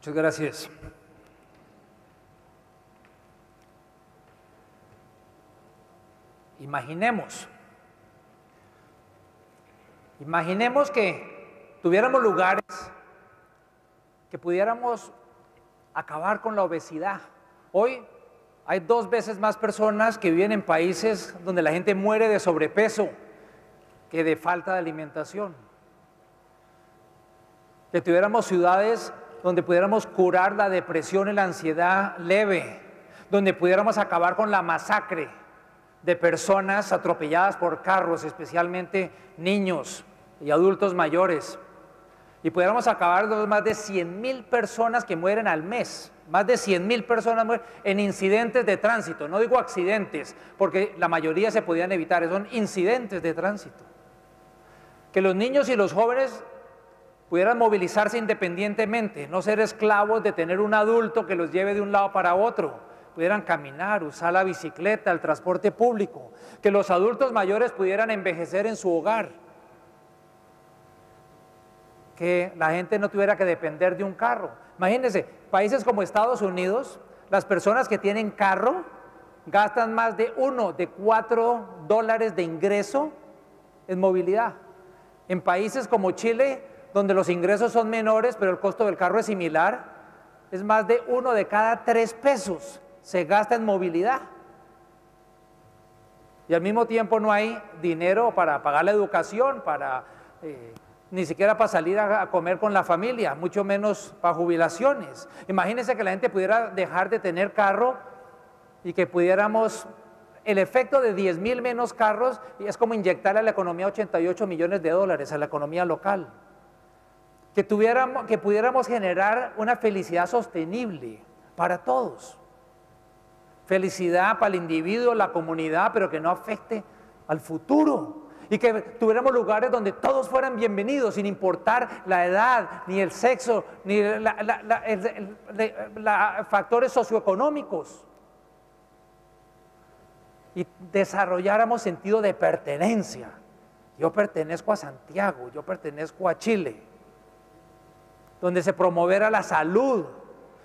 Muchas gracias. Imaginemos que tuviéramos lugares que pudiéramos acabar con la obesidad. Hoy hay 2 veces más personas que viven en países donde la gente muere de sobrepeso que de falta de alimentación. Que tuviéramos ciudades donde pudiéramos curar la depresión y la ansiedad leve, donde pudiéramos acabar con la masacre de personas atropelladas por carros, especialmente niños y adultos mayores, y pudiéramos acabar con más de 100,000 personas que mueren al mes, más de 100,000 personas mueren en incidentes de tránsito. No digo accidentes, porque la mayoría se podían evitar, son incidentes de tránsito. Que los niños y los jóvenes pudieran movilizarse independientemente, no ser esclavos de tener un adulto que los lleve de un lado para otro, pudieran caminar, usar la bicicleta, el transporte público, que los adultos mayores pudieran envejecer en su hogar, que la gente no tuviera que depender de un carro. Imagínense, países como Estados Unidos, las personas que tienen carro gastan más de $4 de ingreso en movilidad. En países como Chile, donde los ingresos son menores, pero el costo del carro es similar, es más de 1 de cada 3 pesos se gasta en movilidad. Y al mismo tiempo no hay dinero para pagar la educación, ni siquiera para salir a comer con la familia, mucho menos para jubilaciones. Imagínense que la gente pudiera dejar de tener carro y que pudiéramos, el efecto de 10,000 menos carros es como inyectarle a la economía $88 millones, a la economía local. Que pudiéramos generar una felicidad sostenible para todos. Felicidad para el individuo, la comunidad, pero que no afecte al futuro. Y que tuviéramos lugares donde todos fueran bienvenidos, sin importar la edad, ni el sexo, ni factores socioeconómicos. Y desarrolláramos sentido de pertenencia. Yo pertenezco a Santiago, yo pertenezco a Chile. Donde se promoviera la salud,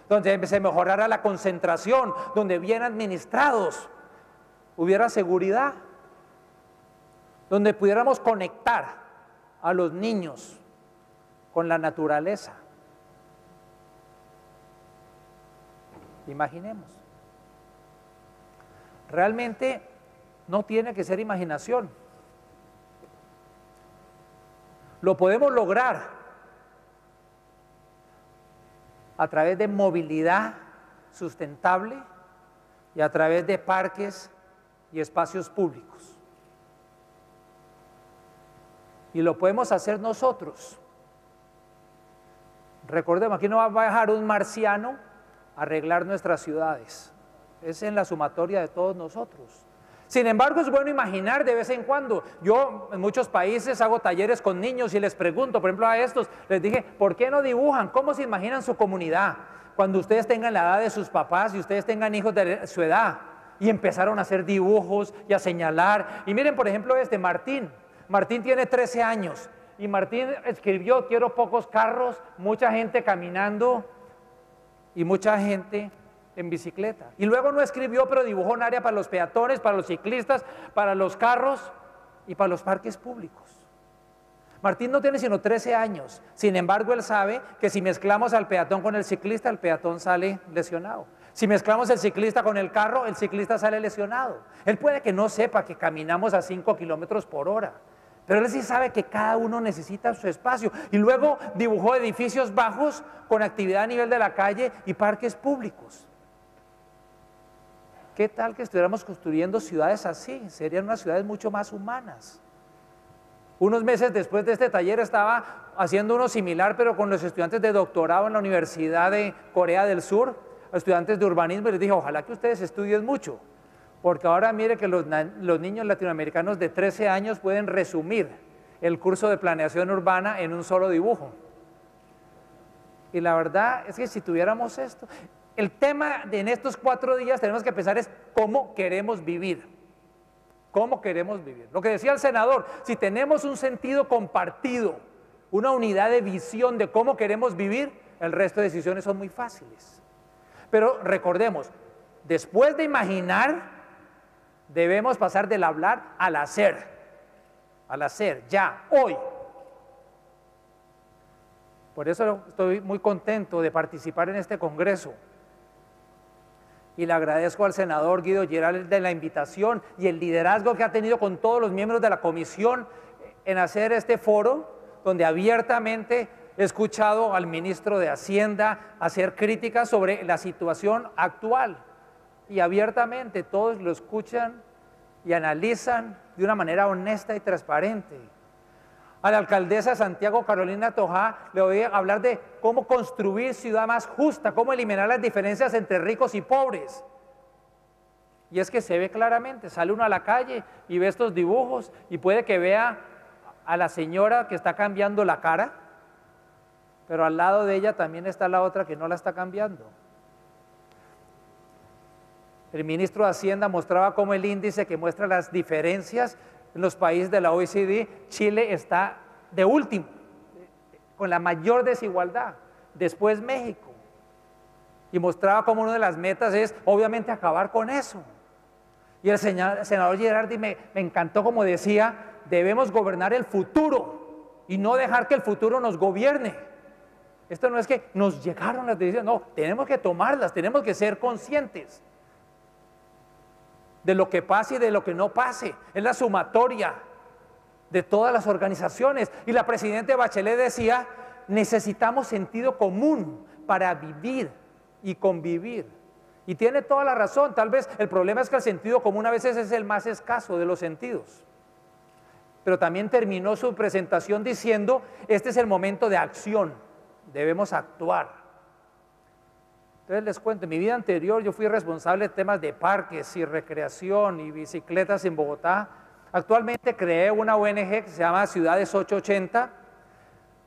donde se mejorara la concentración, donde bien administrados hubiera seguridad, donde pudiéramos conectar a los niños con la naturaleza. Imaginemos. Realmente no tiene que ser imaginación. Lo podemos lograr a través de movilidad sustentable y a través de parques y espacios públicos. Y lo podemos hacer nosotros. Recordemos, aquí no va a bajar un marciano a arreglar nuestras ciudades. Es en la sumatoria de todos nosotros. Sin embargo, es bueno imaginar de vez en cuando. Yo en muchos países hago talleres con niños y les pregunto, por ejemplo a estos, les dije, ¿por qué no dibujan? ¿Cómo se imaginan su comunidad? Cuando ustedes tengan la edad de sus papás y ustedes tengan hijos de su edad. Y empezaron a hacer dibujos y a señalar. Y miren, por ejemplo, Martín. Martín tiene 13 años. Y Martín escribió, quiero pocos carros, mucha gente caminando y mucha gente en bicicleta. Y luego no escribió, pero dibujó un área para los peatones, para los ciclistas, para los carros y para los parques públicos. Martín no tiene sino 13 años, sin embargo él sabe que si mezclamos al peatón con el ciclista, el peatón sale lesionado. Si mezclamos el ciclista con el carro, el ciclista sale lesionado. Él puede que no sepa que caminamos a 5 kilómetros por hora, pero él sí sabe que cada uno necesita su espacio. Y luego dibujó edificios bajos con actividad a nivel de la calle y parques públicos. ¿Qué tal que estuviéramos construyendo ciudades así? Serían unas ciudades mucho más humanas. Unos meses después de este taller estaba haciendo uno similar, pero con los estudiantes de doctorado en la Universidad de Corea del Sur, estudiantes de urbanismo, y les dije, ojalá que ustedes estudien mucho, porque ahora mire que los niños latinoamericanos de 13 años pueden resumir el curso de planeación urbana en un solo dibujo. Y la verdad es que si tuviéramos esto, el tema en estos 4 días tenemos que pensar es cómo queremos vivir. ¿Cómo queremos vivir? Lo que decía el senador, si tenemos un sentido compartido, una unidad de visión de cómo queremos vivir, el resto de decisiones son muy fáciles. Pero recordemos, después de imaginar, debemos pasar del hablar al hacer, ya, hoy. Por eso estoy muy contento de participar en este congreso. Y le agradezco al senador Guido Giralt de la invitación y el liderazgo que ha tenido con todos los miembros de la comisión en hacer este foro, donde abiertamente he escuchado al ministro de Hacienda hacer críticas sobre la situación actual. Y abiertamente todos lo escuchan y analizan de una manera honesta y transparente. A la alcaldesa de Santiago, Carolina Toja, le voy a hablar de cómo construir ciudad más justa, cómo eliminar las diferencias entre ricos y pobres. Y es que se ve claramente, sale uno a la calle y ve estos dibujos y puede que vea a la señora que está cambiando la cara, pero al lado de ella también está la otra que no la está cambiando. El ministro de Hacienda mostraba cómo el índice que muestra las diferencias en los países de la OECD, Chile está de último, con la mayor desigualdad, después México. Y mostraba cómo una de las metas es, obviamente, acabar con eso. Y el senador Girardi me encantó como decía, debemos gobernar el futuro y no dejar que el futuro nos gobierne. Esto no es que nos llegaron las decisiones, no, tenemos que tomarlas, tenemos que ser conscientes de lo que pase y de lo que no pase. Es la sumatoria de todas las organizaciones. Y la presidenta Bachelet decía, necesitamos sentido común para vivir y convivir. Y tiene toda la razón. Tal vez el problema es que el sentido común a veces es el más escaso de los sentidos. Pero también terminó su presentación diciendo, este es el momento de acción, debemos actuar. Entonces les cuento, en mi vida anterior yo fui responsable de temas de parques y recreación y bicicletas en Bogotá. Actualmente creé una ONG que se llama Ciudades 880,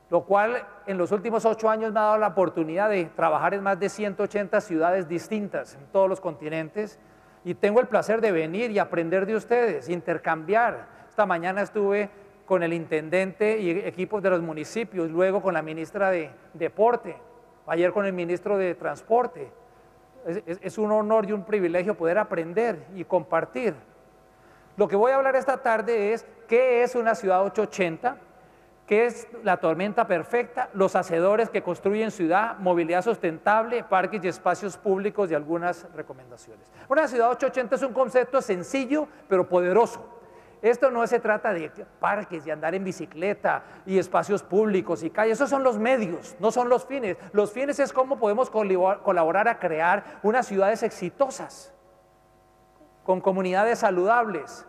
lo cual en los últimos 8 años me ha dado la oportunidad de trabajar en más de 180 ciudades distintas en todos los continentes y tengo el placer de venir y aprender de ustedes, intercambiar. Esta mañana estuve con el intendente y equipos de los municipios, luego con la ministra de Deporte, ayer con el ministro de Transporte. Es un honor y un privilegio poder aprender y compartir. Lo que voy a hablar esta tarde es qué es una ciudad 880, qué es la tormenta perfecta, los hacedores que construyen ciudad, movilidad sustentable, parques y espacios públicos y algunas recomendaciones. Una ciudad 880 es un concepto sencillo pero poderoso. Esto no se trata de parques y andar en bicicleta y espacios públicos y calles, esos son los medios, no son los fines. Los fines es cómo podemos colaborar a crear unas ciudades exitosas, con comunidades saludables,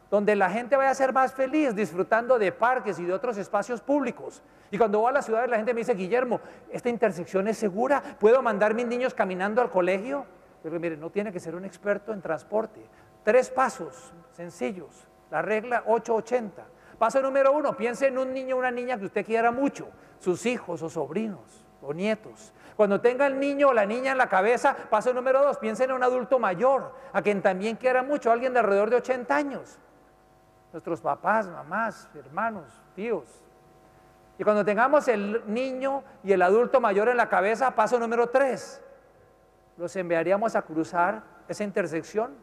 donde la gente vaya a ser más feliz disfrutando de parques y de otros espacios públicos. Y cuando voy a las ciudades la gente me dice, Guillermo, ¿esta intersección es segura? ¿Puedo mandar mis niños caminando al colegio? Pero mire, no tiene que ser un experto en transporte. 3 pasos sencillos. La regla 880. Paso número 1, piense en un niño o una niña que usted quiera mucho, sus hijos o sobrinos o nietos. Cuando tenga el niño o la niña en la cabeza, paso número 2, piense en un adulto mayor, a quien también quiera mucho, alguien de alrededor de 80 años. Nuestros papás, mamás, hermanos, tíos. Y cuando tengamos el niño y el adulto mayor en la cabeza, paso número 3, los enviaríamos a cruzar esa intersección,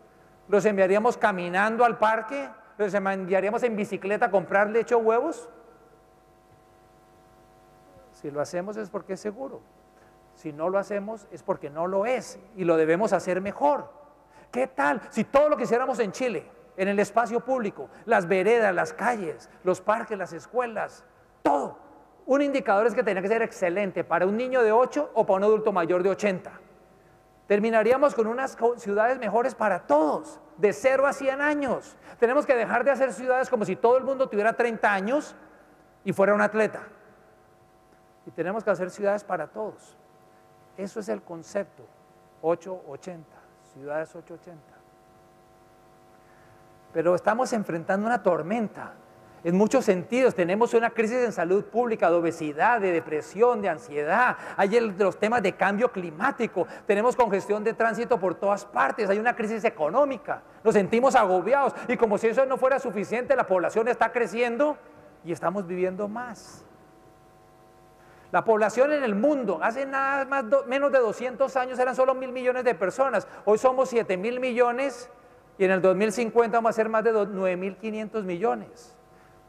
los enviaríamos caminando al parque, los enviaríamos en bicicleta a comprar leche o huevos. Si lo hacemos es porque es seguro, si no lo hacemos es porque no lo es y lo debemos hacer mejor. ¿Qué tal si todo lo que hiciéramos en Chile, en el espacio público, las veredas, las calles, los parques, las escuelas, todo? Un indicador es que tenía que ser excelente para un niño de 8 o para un adulto mayor de 80. Terminaríamos con unas ciudades mejores para todos, de 0 a 100 años. Tenemos que dejar de hacer ciudades como si todo el mundo tuviera 30 años y fuera un atleta. Y tenemos que hacer ciudades para todos. Eso es el concepto 880, ciudades 880. Pero estamos enfrentando una tormenta. En muchos sentidos, tenemos una crisis en salud pública, de obesidad, de depresión, de ansiedad, hay los temas de cambio climático, tenemos congestión de tránsito por todas partes, hay una crisis económica, nos sentimos agobiados y como si eso no fuera suficiente, la población está creciendo y estamos viviendo más. La población en el mundo, hace nada más menos de 200 años eran solo 1.000 millones de personas. Hoy somos 7.000 millones y en el 2050 vamos a ser más de 9.500 millones.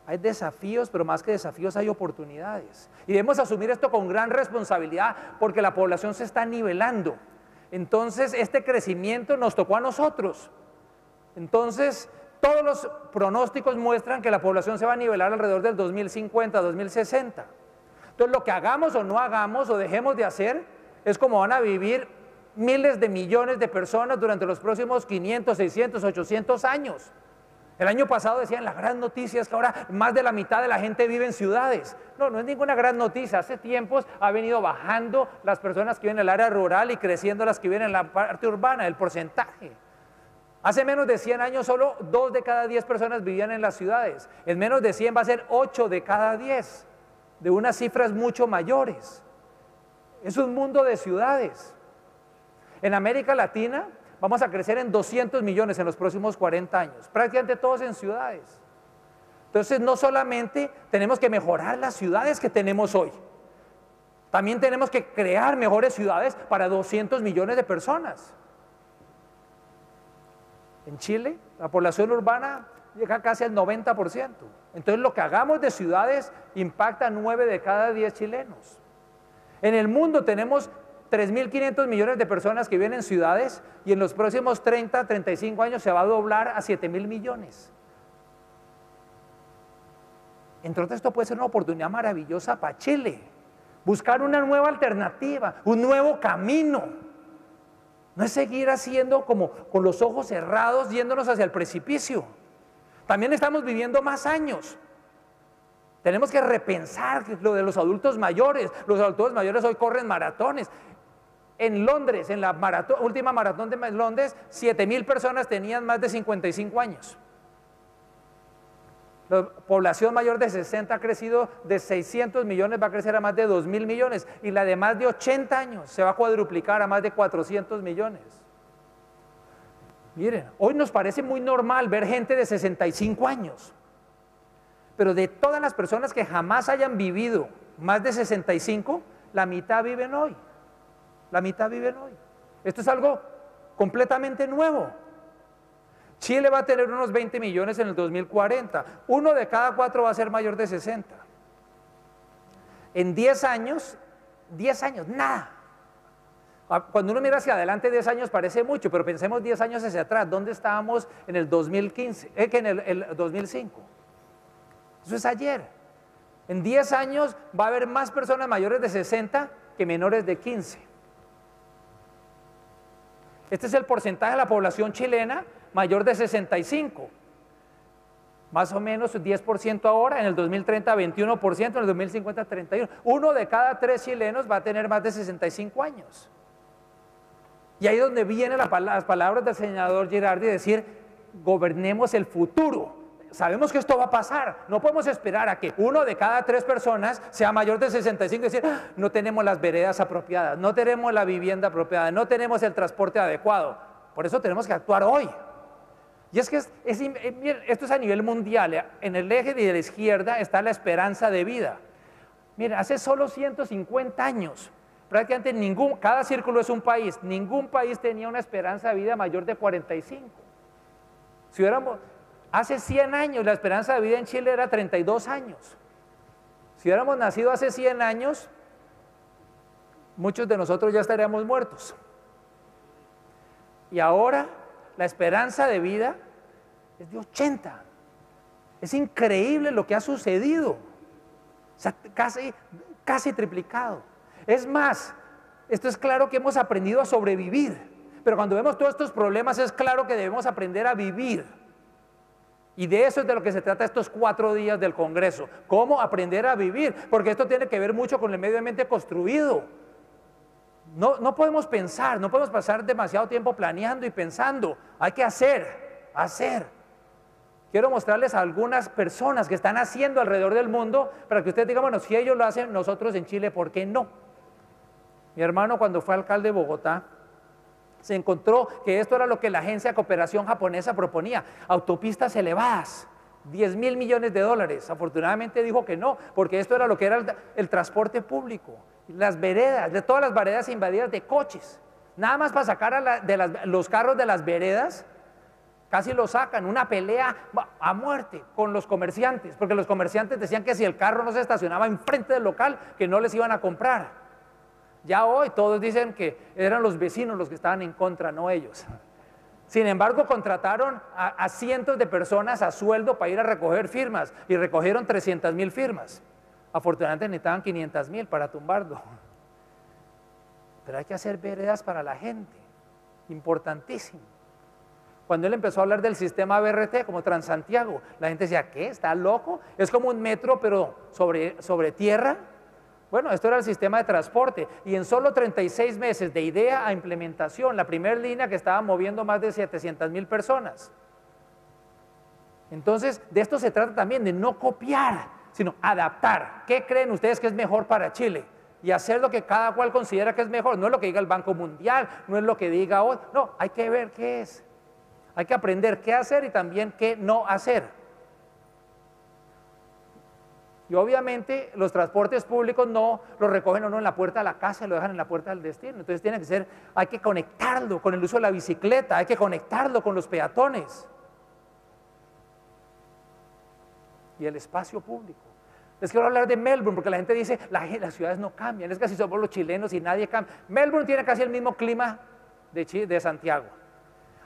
Hay desafíos, pero más que desafíos hay oportunidades. Y debemos asumir esto con gran responsabilidad porque la población se está nivelando. Entonces, este crecimiento nos tocó a nosotros. Entonces, todos los pronósticos muestran que la población se va a nivelar alrededor del 2050, 2060. Entonces, lo que hagamos o no hagamos o dejemos de hacer es como van a vivir miles de millones de personas durante los próximos 500, 600, 800 años. El año pasado decían, la gran noticia es que ahora más de la mitad de la gente vive en ciudades. No, no es ninguna gran noticia. Hace tiempos ha venido bajando las personas que viven en el área rural y creciendo las que viven en la parte urbana, el porcentaje. Hace menos de 100 años solo 2 de cada 10 personas vivían en las ciudades. En menos de 100 va a ser 8 de cada 10, de unas cifras mucho mayores. Es un mundo de ciudades. En América Latina vamos a crecer en 200 millones en los próximos 40 años, prácticamente todos en ciudades. Entonces, no solamente tenemos que mejorar las ciudades que tenemos hoy, también tenemos que crear mejores ciudades para 200 millones de personas. En Chile, la población urbana llega casi al 90%. Entonces, lo que hagamos de ciudades impacta a 9 de cada 10 chilenos. En el mundo tenemos 3.500 millones de personas que viven en ciudades y en los próximos 30, 35 años se va a doblar a 7.000 millones. Entonces esto puede ser una oportunidad maravillosa para Chile. Buscar una nueva alternativa, un nuevo camino. No es seguir haciendo como con los ojos cerrados yéndonos hacia el precipicio. También estamos viviendo más años. Tenemos que repensar lo de los adultos mayores. Los adultos mayores hoy corren maratones. En Londres, en la última maratón de Londres, 7.000 personas tenían más de 55 años. La población mayor de 60 ha crecido de 600 millones, va a crecer a más de 2.000 millones. Y la de más de 80 años se va a cuadruplicar a más de 400 millones. Miren, hoy nos parece muy normal ver gente de 65 años. Pero de todas las personas que jamás hayan vivido más de 65, la mitad viven hoy. La mitad viven hoy. Esto es algo completamente nuevo. Chile va a tener unos 20 millones en el 2040. 1 de cada 4 va a ser mayor de 60. En 10 años, nada. Cuando uno mira hacia adelante 10 años parece mucho, pero pensemos 10 años hacia atrás. ¿Dónde estábamos en el 2015? Que en el 2005. Eso es ayer. En 10 años va a haber más personas mayores de 60 que menores de 15. Este es el porcentaje de la población chilena mayor de 65. Más o menos 10% ahora, en el 2030 21%, en el 2050 31%. 1 de cada 3 chilenos va a tener más de 65 años. Y ahí es donde vienen las palabras del senador Girardi, decir, gobernemos el futuro. Sabemos que esto va a pasar, no podemos esperar a que 1 de cada 3 personas sea mayor de 65 y decir, no tenemos las veredas apropiadas, no tenemos la vivienda apropiada, no tenemos el transporte adecuado. Por eso tenemos que actuar hoy. Y es que esto es a nivel mundial. En el eje de la izquierda está la esperanza de vida. Miren, hace solo 150 años, prácticamente cada círculo es un país, ningún país tenía una esperanza de vida mayor de 45. Hace 100 años la esperanza de vida en Chile era 32 años. Si hubiéramos nacido hace 100 años, muchos de nosotros ya estaríamos muertos. Y ahora la esperanza de vida es de 80. Es increíble lo que ha sucedido. O sea, casi triplicado. Es más, esto es claro que hemos aprendido a sobrevivir. Pero cuando vemos todos estos problemas es claro que debemos aprender a vivir. Y de eso es de lo que se trata estos 4 días del Congreso. ¿Cómo aprender a vivir? Porque esto tiene que ver mucho con el medio ambiente construido. No podemos pensar, no podemos pasar demasiado tiempo planeando y pensando. Hay que hacer. Quiero mostrarles a algunas personas que están haciendo alrededor del mundo para que ustedes digan, bueno, si ellos lo hacen, nosotros en Chile, ¿por qué no? Mi hermano, cuando fue alcalde de Bogotá, se encontró que esto era lo que la Agencia de Cooperación Japonesa proponía, autopistas elevadas, 10.000 millones de dólares. Afortunadamente dijo que no, porque esto era lo que era el transporte público, las veredas, de todas las veredas invadidas de coches. Nada más para sacar los carros de las veredas, casi lo sacan, una pelea a muerte con los comerciantes, porque los comerciantes decían que si el carro no se estacionaba enfrente del local, que no les iban a comprar. Ya hoy todos dicen que eran los vecinos los que estaban en contra, no ellos. Sin embargo, contrataron a cientos de personas a sueldo para ir a recoger firmas, y recogieron 300.000 firmas. Afortunadamente necesitaban 500.000 para tumbarlo. Pero hay que hacer veredas para la gente, importantísimo. Cuando él empezó a hablar del sistema BRT como Transantiago, la gente decía, ¿qué? ¿Está loco? Es como un metro pero sobre tierra. Bueno, esto era el sistema de transporte, y en solo 36 meses de idea a implementación, la primera línea que estaba moviendo más de 700.000 personas. Entonces, de esto se trata también, de no copiar, sino adaptar. ¿Qué creen ustedes que es mejor para Chile? Y hacer lo que cada cual considera que es mejor. No es lo que diga el Banco Mundial, no es lo que diga hoy. No, hay que ver qué es. Hay que aprender qué hacer y también qué no hacer. Y obviamente los transportes públicos no los recogen uno en la puerta de la casa y lo dejan en la puerta del destino. Entonces tiene que ser, hay que conectarlo con el uso de la bicicleta, hay que conectarlo con los peatones. Y el espacio público. Les quiero hablar de Melbourne, porque la gente dice, las ciudades no cambian, es que así somos los chilenos y nadie cambia. Melbourne tiene casi el mismo clima de Santiago.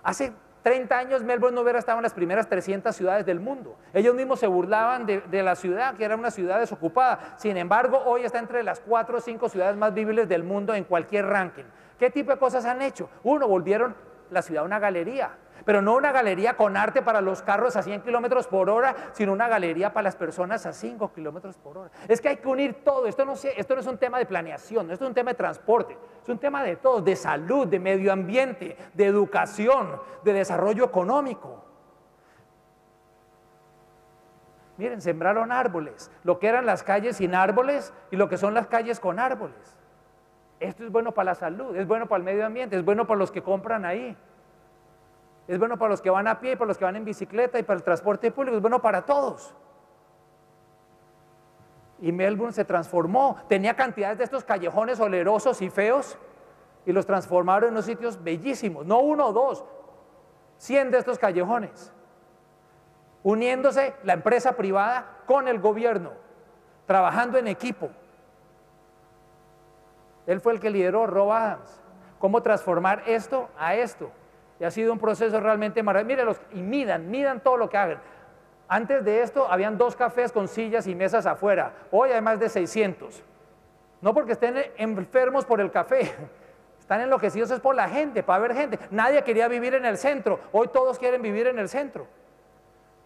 Hace 30 años Melbourne no hubiera estado en las primeras 300 ciudades del mundo. Ellos mismos se burlaban de la ciudad, que era una ciudad desocupada. Sin embargo, hoy está entre las 4 o 5 ciudades más vivibles del mundo en cualquier ranking. ¿Qué tipo de cosas han hecho? Uno, volvieron la ciudad una galería, pero no una galería con arte para los carros a 100 kilómetros por hora, sino una galería para las personas a 5 kilómetros por hora. Es que hay que unir todo. Esto no es un tema de planeación, esto es un tema de transporte, es un tema de todo, de salud, de medio ambiente, de educación, de desarrollo económico. Miren, sembraron árboles, lo que eran las calles sin árboles y lo que son las calles con árboles. Esto es bueno para la salud, es bueno para el medio ambiente, es bueno para los que compran ahí. Es bueno para los que van a pie, para los que van en bicicleta y para el transporte público, es bueno para todos. Y Melbourne se transformó, tenía cantidades de estos callejones olerosos y feos y los transformaron en unos sitios bellísimos, no uno o dos, 100 de estos callejones, uniéndose la empresa privada con el gobierno, trabajando en equipo. Él fue el que lideró, Rob Adams, cómo transformar esto a esto. Y ha sido un proceso realmente maravilloso. Mírenlos y midan todo lo que hagan. Antes de esto habían 2 cafés con sillas y mesas afuera. Hoy hay más de 600. No porque estén enfermos por el café, están enloquecidos es por la gente, para ver gente. Nadie quería vivir en el centro, hoy todos quieren vivir en el centro.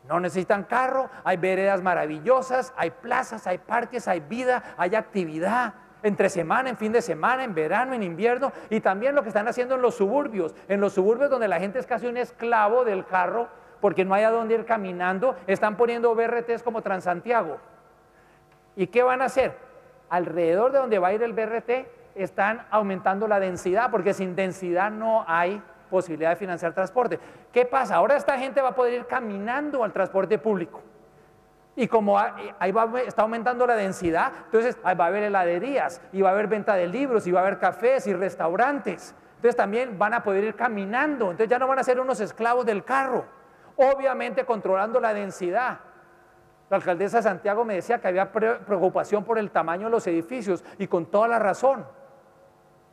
No necesitan carro, hay veredas maravillosas, hay plazas, hay parques, hay vida, hay actividad. Entre semana, en fin de semana, en verano, en invierno, y también lo que están haciendo en los suburbios donde la gente es casi un esclavo del carro, porque no hay a dónde ir caminando, están poniendo BRTs como Transantiago. ¿Y qué van a hacer? Alrededor de donde va a ir el BRT, están aumentando la densidad, porque sin densidad no hay posibilidad de financiar transporte. ¿Qué pasa? Ahora esta gente va a poder ir caminando al transporte público. Y como ahí está aumentando la densidad, entonces ahí va a haber heladerías, y va a haber venta de libros, y va a haber cafés y restaurantes. Entonces también van a poder ir caminando, entonces ya no van a ser unos esclavos del carro. Obviamente controlando la densidad. La alcaldesa de Santiago me decía que había preocupación por el tamaño de los edificios, y con toda la razón.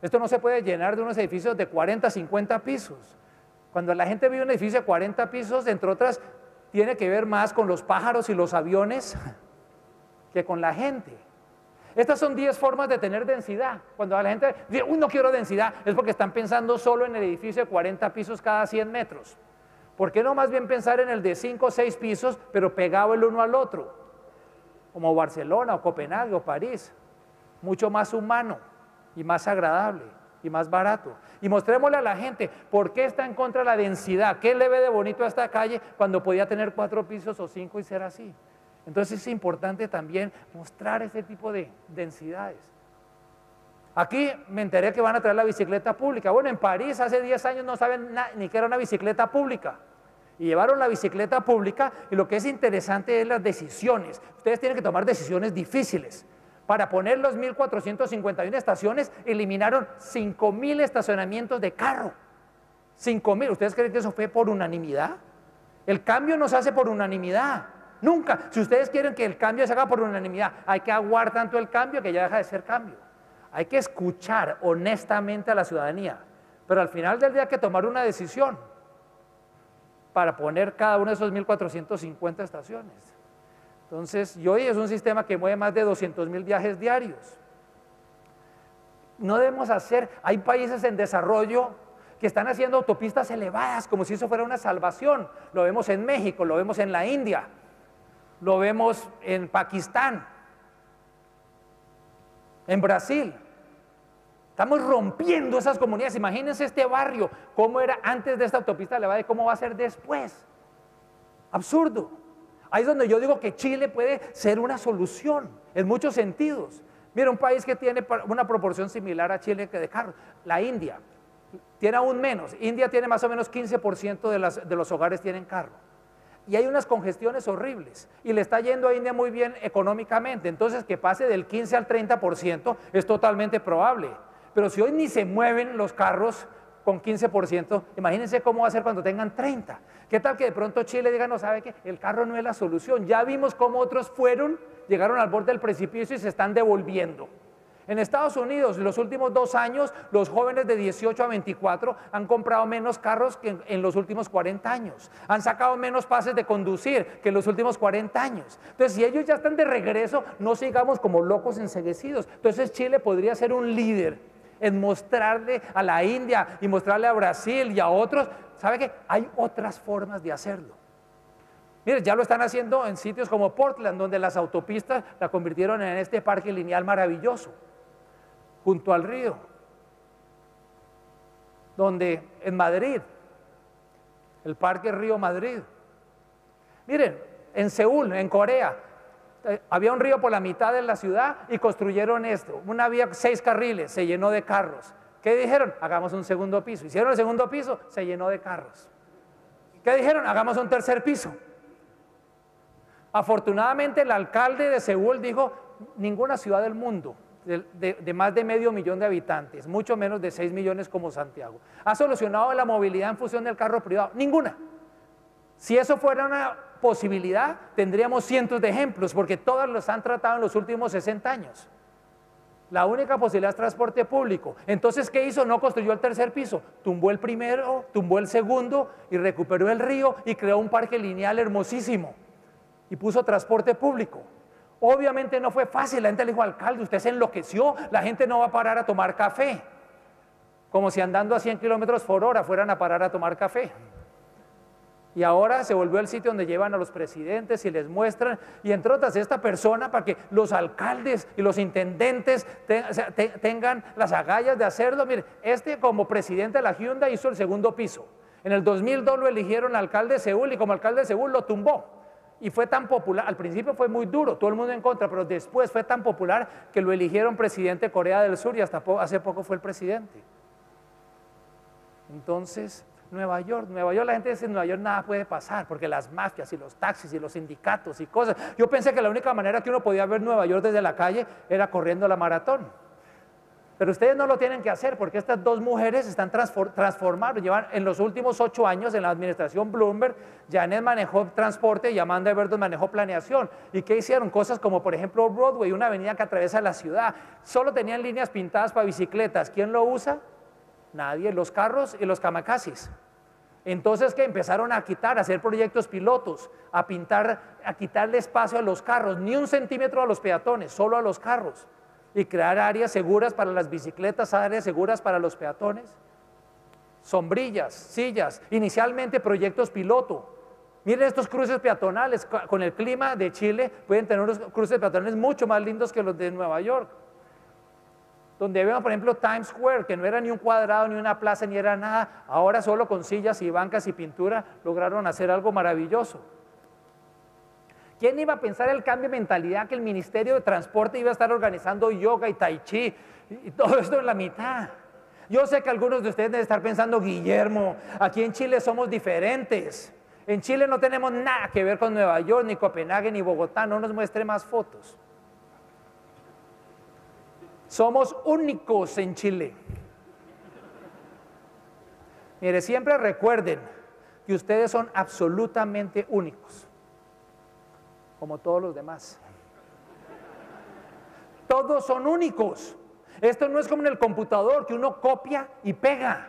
Esto no se puede llenar de unos edificios de 40, 50 pisos. Cuando la gente vive en un edificio de 40 pisos, entre otras, tiene que ver más con los pájaros y los aviones que con la gente. Estas son 10 formas de tener densidad. Cuando la gente dice, uy, no quiero densidad, es porque están pensando solo en el edificio de 40 pisos cada 100 metros. ¿Por qué no más bien pensar en el de 5 o 6 pisos, pero pegado el uno al otro? Como Barcelona o Copenhague o París. Mucho más humano y más agradable y más barato. Y mostrémosle a la gente por qué está en contra de la densidad, qué le ve de bonito a esta calle cuando podía tener 4 pisos o 5 y ser así. Entonces es importante también mostrar ese tipo de densidades. Aquí me enteré que van a traer la bicicleta pública. Bueno, en París hace 10 años no saben ni qué era una bicicleta pública. Y llevaron la bicicleta pública, y lo que es interesante es las decisiones. Ustedes tienen que tomar decisiones difíciles. Para poner los 1.451 estaciones, eliminaron 5.000 estacionamientos de carro. 5.000. ¿Ustedes creen que eso fue por unanimidad? El cambio no se hace por unanimidad. Nunca. Si ustedes quieren que el cambio se haga por unanimidad, hay que aguar tanto el cambio que ya deja de ser cambio. Hay que escuchar honestamente a la ciudadanía. Pero al final del día hay que tomar una decisión para poner cada una de esos 1.450 estaciones. Entonces, y hoy es un sistema que mueve más de 200.000 viajes diarios. No debemos hacer, hay países en desarrollo que están haciendo autopistas elevadas como si eso fuera una salvación. Lo vemos en México, lo vemos en la India, lo vemos en Pakistán, en Brasil. Estamos rompiendo esas comunidades. Imagínense este barrio, cómo era antes de esta autopista elevada y cómo va a ser después. Absurdo. Ahí es donde yo digo que Chile puede ser una solución en muchos sentidos. Mira, un país que tiene una proporción similar a Chile que de carros, la India, tiene aún menos. India tiene más o menos 15% de los hogares tienen carro. Y hay unas congestiones horribles. Y le está yendo a India muy bien económicamente. Entonces, que pase del 15 al 30% es totalmente probable. Pero si hoy ni se mueven los carros con 15%, imagínense cómo va a ser cuando tengan 30%. ¿Qué tal que de pronto Chile diga, no, sabe que el carro no es la solución? Ya vimos cómo otros llegaron al borde del precipicio y se están devolviendo. En Estados Unidos, en los últimos 2 años, los jóvenes de 18 a 24 han comprado menos carros que en los últimos 40 años. Han sacado menos pases de conducir que en los últimos 40 años. Entonces, si ellos ya están de regreso, no sigamos como locos enceguecidos. Entonces, Chile podría ser un líder en mostrarle a la India y mostrarle a Brasil y a otros, ¿sabe qué? Hay otras formas de hacerlo. Mire, ya lo están haciendo en sitios como Portland, donde las autopistas la convirtieron en este parque lineal maravilloso, junto al río. Donde en Madrid, el parque Río Madrid. Miren, en Seúl, en Corea, había un río por la mitad de la ciudad y construyeron esto, una vía 6 carriles, se llenó de carros. ¿Qué dijeron? Hagamos un segundo piso. Hicieron el segundo piso, se llenó de carros. ¿Qué dijeron? Hagamos un tercer piso. Afortunadamente el alcalde de Seúl dijo, ninguna ciudad del mundo de más de 500.000 de habitantes, mucho menos de 6 millones como Santiago, ha solucionado la movilidad en función del carro privado. Ninguna. Si eso fuera una posibilidad, tendríamos cientos de ejemplos, porque todas los han tratado en los últimos 60 años. La única posibilidad es transporte público. Entonces, ¿qué hizo? No construyó el tercer piso, tumbó el primero, tumbó el segundo y recuperó el río y creó un parque lineal hermosísimo y puso transporte público. Obviamente no fue fácil. La gente le dijo, alcalde, usted se enloqueció, la gente no va a parar a tomar café, como si andando a 100 kilómetros por hora fueran a parar a tomar café. Y ahora se volvió el sitio donde llevan a los presidentes y les muestran, y entre otras esta persona, para que los alcaldes y los intendentes tengan las agallas de hacerlo. Mire, como presidente de la Hyundai hizo el segundo piso. En el 2002 lo eligieron alcalde de Seúl y como alcalde de Seúl lo tumbó. Y fue tan popular, al principio fue muy duro, todo el mundo en contra, pero después fue tan popular que lo eligieron presidente de Corea del Sur y hasta hace poco fue el presidente. Entonces, Nueva York, la gente dice en Nueva York nada puede pasar, porque las mafias y los taxis y los sindicatos y cosas. Yo pensé que la única manera que uno podía ver Nueva York desde la calle era corriendo la maratón. Pero ustedes no lo tienen que hacer, porque estas dos mujeres están transformadas. Llevan en los últimos 8 años en la administración Bloomberg, Janet manejó transporte y Amanda Everton manejó planeación. ¿Y qué hicieron? Cosas como, por ejemplo, Broadway, una avenida que atraviesa la ciudad. Solo tenían líneas pintadas para bicicletas. ¿Quién lo usa? Nadie, los carros y los kamakazes. Entonces, que empezaron a hacer proyectos pilotos, a quitarle espacio a los carros, ni 1 centímetro a los peatones, solo a los carros. Y crear áreas seguras para las bicicletas, áreas seguras para los peatones, sombrillas, sillas, inicialmente proyectos piloto. Miren estos cruces peatonales, con el clima de Chile pueden tener unos cruces peatonales mucho más lindos que los de Nueva York. Donde vemos, por ejemplo, Times Square, que no era ni un cuadrado, ni una plaza, ni era nada, ahora solo con sillas y bancas y pintura lograron hacer algo maravilloso. ¿Quién iba a pensar el cambio de mentalidad que el Ministerio de Transporte iba a estar organizando yoga y tai chi y todo esto en la mitad? Yo sé que algunos de ustedes deben estar pensando, Guillermo, aquí en Chile somos diferentes. En Chile no tenemos nada que ver con Nueva York, ni Copenhague, ni Bogotá, no nos muestre más fotos. Somos únicos en Chile. Mire, siempre recuerden que ustedes son absolutamente únicos, como todos los demás. Todos son únicos. Esto no es como en el computador, que uno copia y pega,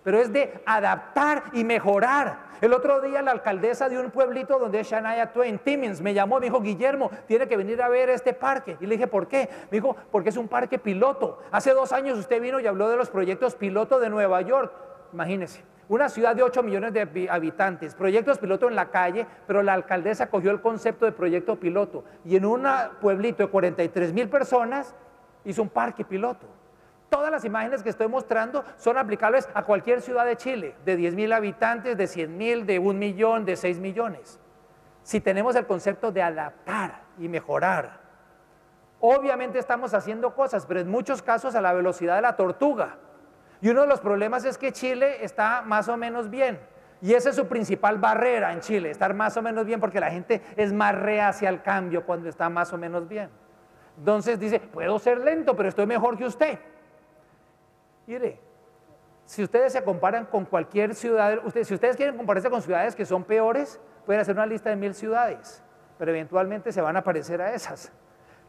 pero es de adaptar y mejorar. El otro día la alcaldesa de un pueblito donde es Shania Twain, Timmins, me llamó, me dijo: Guillermo, tiene que venir a ver este parque. Y le dije: ¿por qué? Me dijo: porque es un parque piloto. Hace 2 años usted vino y habló de los proyectos piloto de Nueva York. Imagínese, una ciudad de 8 millones de habitantes, proyectos piloto en la calle, pero la alcaldesa cogió el concepto de proyecto piloto y en un pueblito de 43,000 personas hizo un parque piloto. Todas las imágenes que estoy mostrando son aplicables a cualquier ciudad de Chile, de 10,000 habitantes, de 100,000, de 1 millón, de 6 millones. Si tenemos el concepto de adaptar y mejorar, obviamente estamos haciendo cosas, pero en muchos casos a la velocidad de la tortuga. Y uno de los problemas es que Chile está más o menos bien. Y esa es su principal barrera en Chile, estar más o menos bien, porque la gente es más reacia al cambio cuando está más o menos bien. Entonces dice: puedo ser lento, pero estoy mejor que usted. Mire, si ustedes se comparan con cualquier ciudad, si ustedes quieren compararse con ciudades que son peores, pueden hacer una lista de 1000 ciudades, pero eventualmente se van a parecer a esas.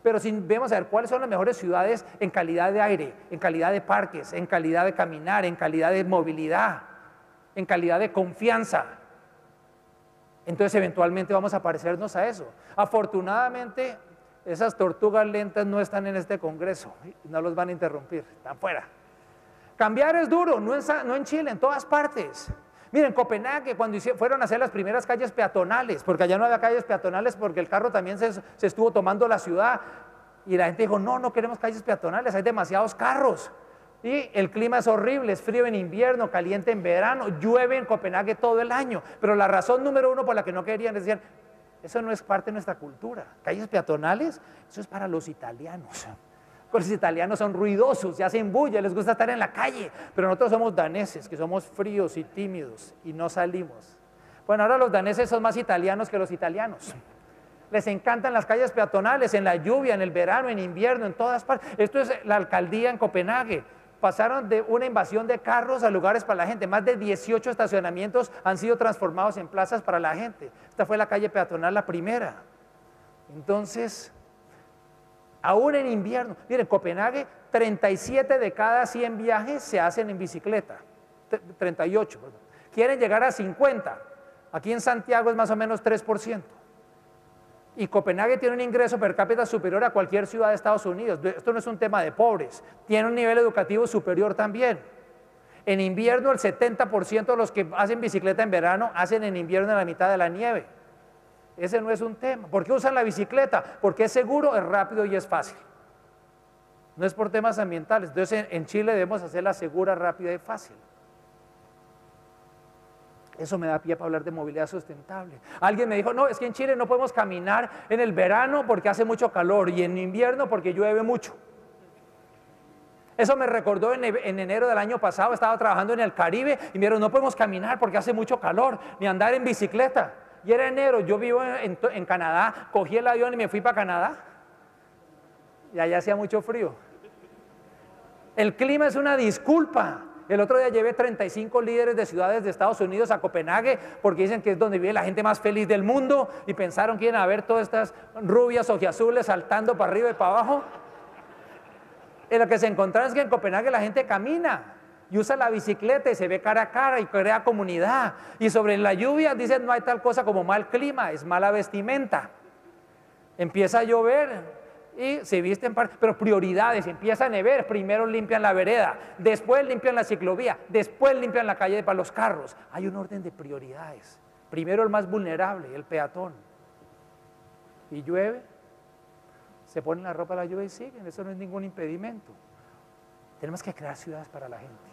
Pero si vemos a ver cuáles son las mejores ciudades en calidad de aire, en calidad de parques, en calidad de caminar, en calidad de movilidad, en calidad de confianza, entonces eventualmente vamos a parecernos a eso. Afortunadamente, esas tortugas lentas no están en este congreso, no los van a interrumpir, están fuera. Cambiar es duro, no en Chile, en todas partes. Miren, Copenhague, cuando fueron a hacer las primeras calles peatonales, porque allá no había calles peatonales porque el carro también se estuvo tomando la ciudad, y la gente dijo: no queremos calles peatonales, hay demasiados carros. Y el clima es horrible, es frío en invierno, caliente en verano, llueve en Copenhague todo el año. Pero la razón número 1 por la que no querían es decir: eso no es parte de nuestra cultura. Calles peatonales, eso es para los italianos. Pues los italianos son ruidosos y hacen bulla, les gusta estar en la calle, pero nosotros somos daneses, que somos fríos y tímidos y no salimos. Bueno, ahora los daneses son más italianos que los italianos. Les encantan las calles peatonales, en la lluvia, en el verano, en invierno, en todas partes. Esto es la alcaldía en Copenhague. Pasaron de una invasión de carros a lugares para la gente. Más de 18 estacionamientos han sido transformados en plazas para la gente. Esta fue la calle peatonal, la primera. Entonces, aún en invierno, miren, Copenhague, 37 de cada 100 viajes se hacen en bicicleta, 38, perdón. Quieren llegar a 50, aquí en Santiago es más o menos 3%. Y Copenhague tiene un ingreso per cápita superior a cualquier ciudad de Estados Unidos. Esto no es un tema de pobres, tiene un nivel educativo superior también. En invierno el 70% de los que hacen bicicleta en verano hacen en invierno en la mitad de la nieve. Ese no es un tema. ¿Por qué usan la bicicleta? Porque es seguro, es rápido y es fácil. No es por temas ambientales. Entonces en Chile debemos hacerla segura, rápida y fácil. Eso me da pie para hablar de movilidad sustentable. Alguien me dijo: no, es que en Chile no podemos caminar en el verano porque hace mucho calor y en invierno porque llueve mucho. Eso me recordó en enero del año pasado, estaba trabajando en el Caribe y me dijeron: no podemos caminar porque hace mucho calor, ni andar en bicicleta. Y era enero, yo vivo en Canadá, cogí el avión y me fui para Canadá. Y allá hacía mucho frío. El clima es una disculpa. El otro día llevé 35 líderes de ciudades de Estados Unidos a Copenhague porque dicen que es donde vive la gente más feliz del mundo y pensaron que iban a ver todas estas rubias ojiazules saltando para arriba y para abajo. Y lo que se encontraron es que en Copenhague la gente camina y usa la bicicleta y se ve cara a cara y crea comunidad. Y sobre la lluvia dicen: no hay tal cosa como mal clima, es mala vestimenta. Empieza a llover y se visten, pero prioridades, empieza a nevar, primero limpian la vereda, después limpian la ciclovía, después limpian la calle para los carros. Hay un orden de prioridades. Primero el más vulnerable, el peatón. Y llueve, se ponen la ropa a la lluvia y siguen, eso no es ningún impedimento. Tenemos que crear ciudades para la gente,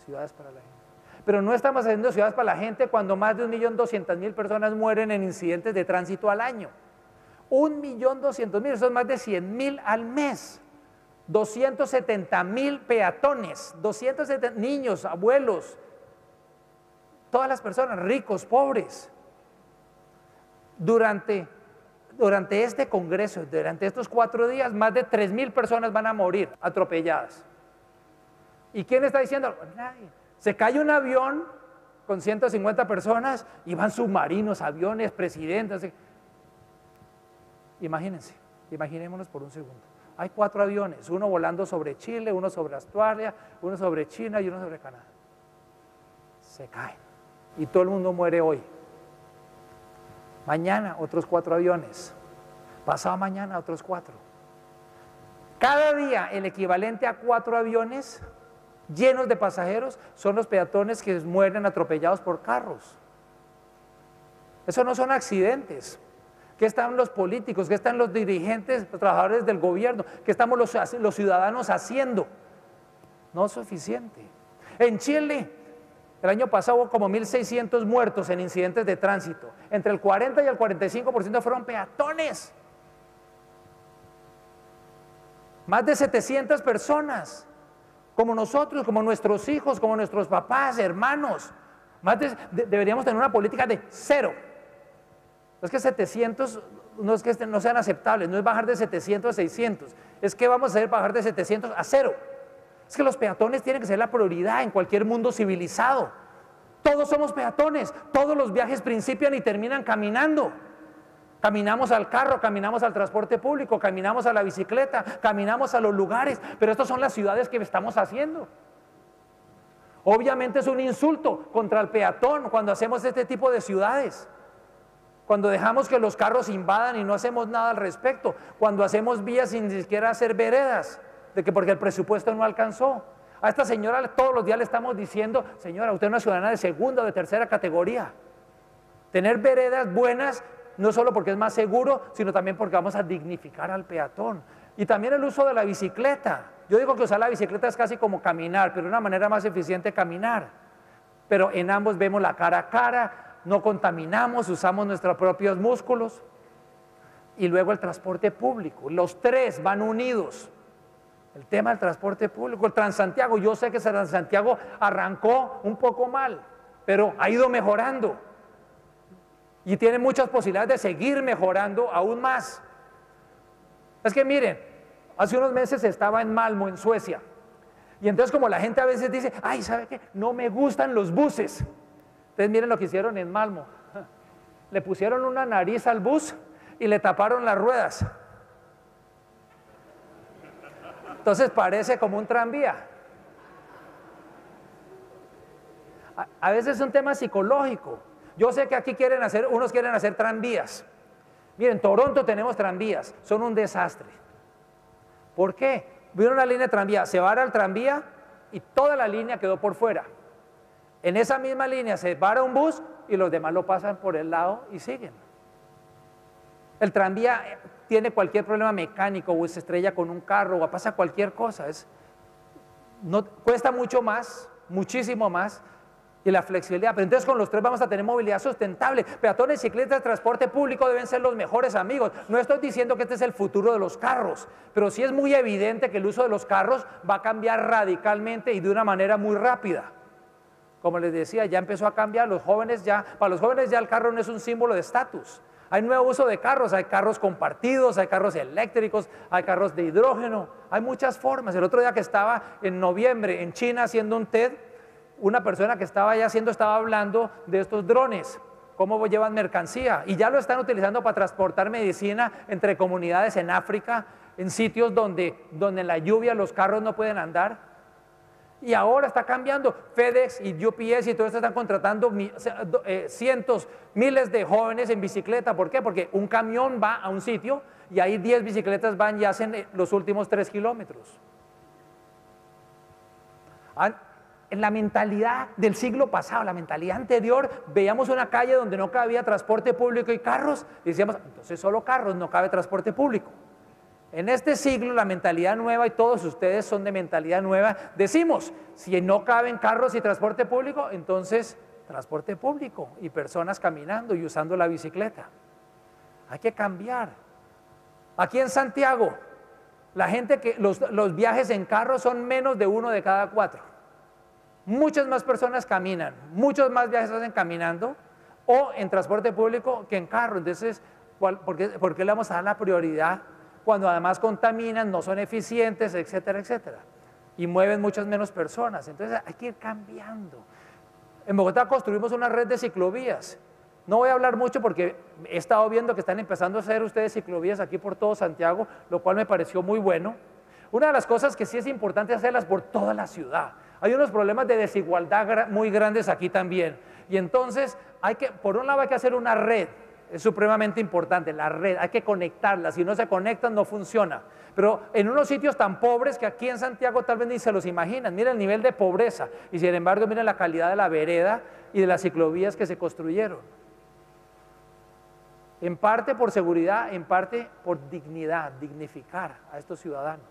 ciudades para la gente. Pero no estamos haciendo ciudades para la gente cuando más de 1.200.000 personas mueren en incidentes de tránsito al año. 1.200.000, son más de 100.000 al mes. 270.000 peatones, 270 niños, abuelos, todas las personas, ricos, pobres. Durante este congreso, durante estos 4 días, más de 3.000 personas van a morir atropelladas. ¿Y quién está diciendo? Nadie. Se cae un avión con 150 personas y van submarinos, aviones, presidentes. Imagínense, imaginémonos por un segundo. Hay 4 aviones, uno volando sobre Chile, uno sobre Australia, uno sobre China y uno sobre Canadá. Se caen y todo el mundo muere hoy. Mañana otros 4 aviones, pasado mañana otros 4. Cada día el equivalente a 4 aviones llenos de pasajeros son los peatones que mueren atropellados por carros. Eso no son accidentes. ¿Qué están los políticos? ¿Qué están los dirigentes, los trabajadores del gobierno? ¿Qué estamos los ciudadanos haciendo? No es suficiente. En Chile, el año pasado hubo como 1.600 muertos en incidentes de tránsito. Entre el 40 y el 45% fueron peatones. Más de 700 personas, como nosotros, como nuestros hijos, como nuestros papás, hermanos. Deberíamos tener una política de 0. No es que 700, no es que no sean aceptables, no es bajar de 700 a 600, es que vamos a hacer bajar de 700 a 0. Es que los peatones tienen que ser la prioridad en cualquier mundo civilizado. Todos somos peatones, todos los viajes principian y terminan caminando. Caminamos al carro, caminamos al transporte público, caminamos a la bicicleta, caminamos a los lugares, pero estas son las ciudades que estamos haciendo. Obviamente es un insulto contra el peatón cuando hacemos este tipo de ciudades. Cuando dejamos que los carros invadan y no hacemos nada al respecto, cuando hacemos vías sin ni siquiera hacer veredas, porque el presupuesto no alcanzó. A esta señora todos los días le estamos diciendo, señora, usted es una ciudadana de segunda o de tercera categoría. Tener veredas buenas, no solo porque es más seguro, sino también porque vamos a dignificar al peatón. Y también el uso de la bicicleta. Yo digo que usar la bicicleta es casi como caminar, pero una manera más eficiente de caminar. Pero en ambos vemos la cara a cara, no contaminamos, usamos nuestros propios músculos. Y luego el transporte público, los 3 van unidos. El tema del transporte público, el Transantiago, yo sé que Transantiago arrancó un poco mal, pero ha ido mejorando. Y tiene muchas posibilidades de seguir mejorando aún más. Es que miren, hace unos meses estaba en Malmö, en Suecia. Y entonces como la gente a veces dice, ay, ¿sabe qué? No me gustan los buses. Entonces miren lo que hicieron en Malmö. Le pusieron una nariz al bus y le taparon las ruedas. Entonces parece como un tranvía. A veces es un tema psicológico. Yo sé que aquí unos quieren hacer tranvías. Miren, en Toronto tenemos tranvías, son un desastre. ¿Por qué? Vieron una línea de tranvía, se vara el tranvía y toda la línea quedó por fuera. En esa misma línea se para un bus y los demás lo pasan por el lado y siguen. El tranvía tiene cualquier problema mecánico o se estrella con un carro o pasa cualquier cosa. Cuesta mucho más, muchísimo más, y la flexibilidad. Pero entonces con los 3 vamos a tener movilidad sustentable. Peatones, ciclistas, transporte público deben ser los mejores amigos. No estoy diciendo que este es el futuro de los carros, pero sí es muy evidente que el uso de los carros va a cambiar radicalmente y de una manera muy rápida. Como les decía, ya empezó a cambiar. Para los jóvenes ya el carro no es un símbolo de estatus. Hay nuevo uso de carros, hay carros compartidos, hay carros eléctricos, hay carros de hidrógeno, hay muchas formas. El otro día que estaba en noviembre en China haciendo un TED, una persona que estaba hablando de estos drones, cómo llevan mercancía, y ya lo están utilizando para transportar medicina entre comunidades en África, en sitios donde en la lluvia los carros no pueden andar. Y ahora está cambiando. FedEx y UPS y todo esto están contratando cientos, miles de jóvenes en bicicleta. ¿Por qué? Porque un camión va a un sitio y ahí 10 bicicletas van y hacen los últimos 3 kilómetros. En la mentalidad del siglo pasado, la mentalidad anterior, veíamos una calle donde no cabía transporte público y carros y decíamos, entonces solo carros, no cabe transporte público. En este siglo la mentalidad nueva, y todos ustedes son de mentalidad nueva, decimos, si no caben carros y transporte público, entonces transporte público y personas caminando y usando la bicicleta. Hay que cambiar. Aquí en Santiago, la gente los viajes en carro son menos de 1 de cada 4. Muchas más personas caminan, muchos más viajes hacen caminando o en transporte público que en carro. Entonces, ¿por qué le vamos a dar la prioridad cuando además contaminan, no son eficientes, etcétera, etcétera? Y mueven muchas menos personas. Entonces hay que ir cambiando. En Bogotá construimos una red de ciclovías. No voy a hablar mucho porque he estado viendo que están empezando a hacer ustedes ciclovías aquí por todo Santiago, lo cual me pareció muy bueno. Una de las cosas que sí es importante hacerlas por toda la ciudad. Hay unos problemas de desigualdad muy grandes aquí también. Y entonces, por un lado hay que hacer una red, es supremamente importante, la red, hay que conectarla, si no se conectan no funciona. Pero en unos sitios tan pobres que aquí en Santiago tal vez ni se los imaginan, miren el nivel de pobreza y sin embargo miren la calidad de la vereda y de las ciclovías que se construyeron. En parte por seguridad, en parte por dignidad, dignificar a estos ciudadanos.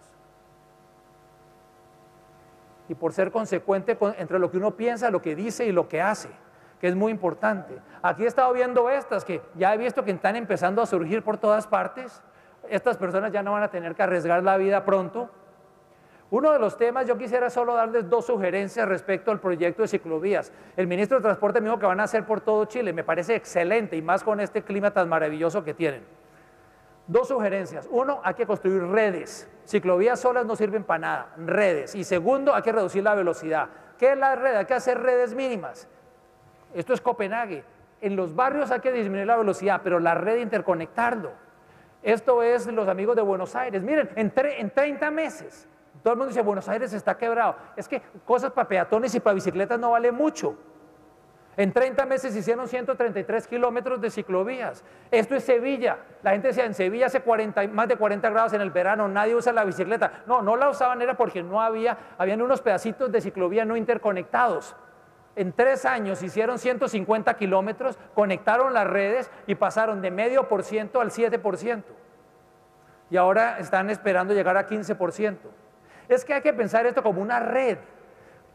Y por ser consecuente entre lo que uno piensa, lo que dice y lo que hace, que es muy importante. Aquí he estado viendo estas que ya he visto que están empezando a surgir por todas partes. Estas personas ya no van a tener que arriesgar la vida pronto. Uno de los temas, yo quisiera solo darles dos sugerencias respecto al proyecto de ciclovías. El ministro de Transporte me dijo que van a hacer por todo Chile, me parece excelente y más con este clima tan maravilloso que tienen. Dos sugerencias. Uno, hay que construir redes. Ciclovías solas no sirven para nada, redes. Y segundo, hay que reducir la velocidad. ¿Qué es la red? Hay que hacer redes mínimas. Esto es Copenhague. En los barrios hay que disminuir la velocidad, pero la red interconectarlo. Esto es los amigos de Buenos Aires. Miren, en 30 meses, todo el mundo dice, Buenos Aires está quebrado. Es que cosas para peatones y para bicicletas no vale mucho. En 30 meses hicieron 133 kilómetros de ciclovías. Esto es Sevilla. La gente decía, en Sevilla hace más de 40 grados en el verano, nadie usa la bicicleta. No la usaban era porque habían unos pedacitos de ciclovía no interconectados. En 3 años hicieron 150 kilómetros, conectaron las redes y pasaron de 0,5% al 7%. Y ahora están esperando llegar a 15%. Es que hay que pensar esto como una red.